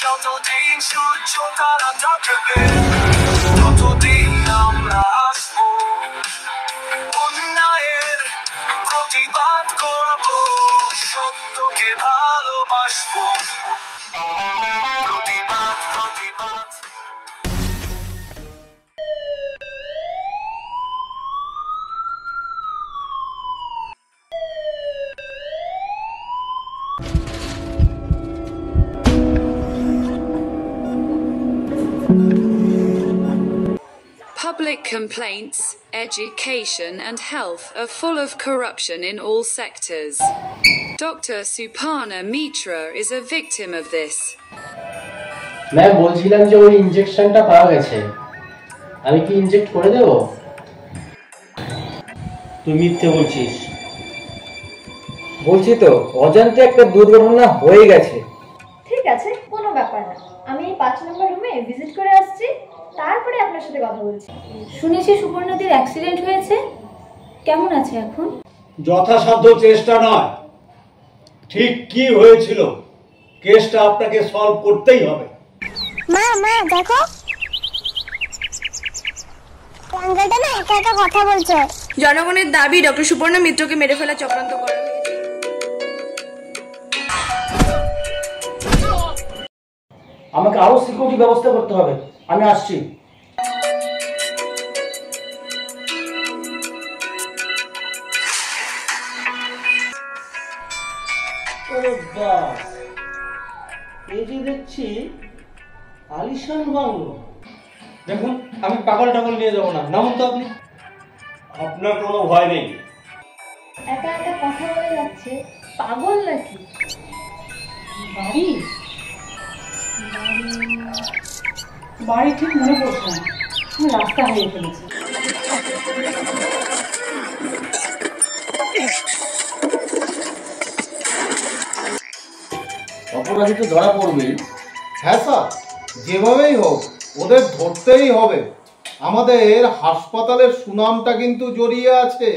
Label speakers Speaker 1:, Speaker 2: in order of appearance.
Speaker 1: যতদিন সূর্য তারা থাকবে ততদিন আমরা আসবো, অন্যায়ের প্রতিবাদ করবো, সত্যকে ভালোবাসবো। প্রতিবাদ প্রতিবাদ।
Speaker 2: Public complaints, education and health are full of corruption in all sectors. Dr. Suparna Mitra is a victim of this.
Speaker 3: मैं বলছিলাম যে ওই ইনজেকশনটা পাওয়া গেছে, আমি কি ইনজেক্ট করে দেব?
Speaker 4: তুই মিথ্যে বলছিস।
Speaker 3: বলছি তো, অজান্তে একটা দুর্ঘটনা হয়ে গেছে।
Speaker 5: ঠিক আছে, কোনো ব্যাপার না, আমি 5 নম্বর রুমে ভিজিট করে আসছি, তারপরে আপনার সাথে কথা বলছি। শুনেছি সুপর্ণাদির অ্যাক্সিডেন্ট হয়েছে, কেমন আছে এখন?
Speaker 4: যথাসাধ্য চেষ্টা নয়, ঠিক কি হয়েছিল কেসটা আপনাকে সলভ করতেই হবে।
Speaker 6: মা মা দেখো, আঙ্কেলটা না একা একা কথা বলছে।
Speaker 7: জনগণের দাবি ডক্টর সুপর্ণা মিত্রকে মেরে ফেলা চক্রান্ত করা হয়েছে।
Speaker 3: আমাকে আরো সিকিউরিটি ব্যবস্থা করতে হবে, আমি আসছি। এই যে দেখছি আলিশান বাংলো।
Speaker 4: দেখুন, আমি পাগল টাগল নিয়ে যাবো না, নামুন তো আপনি। আপনার কোনো ভয় নেই।
Speaker 5: একা একা কথা বলে যাচ্ছে, পাগল নাকি?
Speaker 8: বাড়ি বাড়ি ঠিক মনে পড়ছে না, আমি রাস্তা হারিয়ে ফেলেছি।
Speaker 3: অপরাধী তো ধরা পড়বেই।
Speaker 9: হ্যাঁ স্যার, যেভাবেই হোক ওদের ধরতেই হবে। আমাদের হাসপাতালের সুনামটা কিন্তু জড়িয়ে আছে।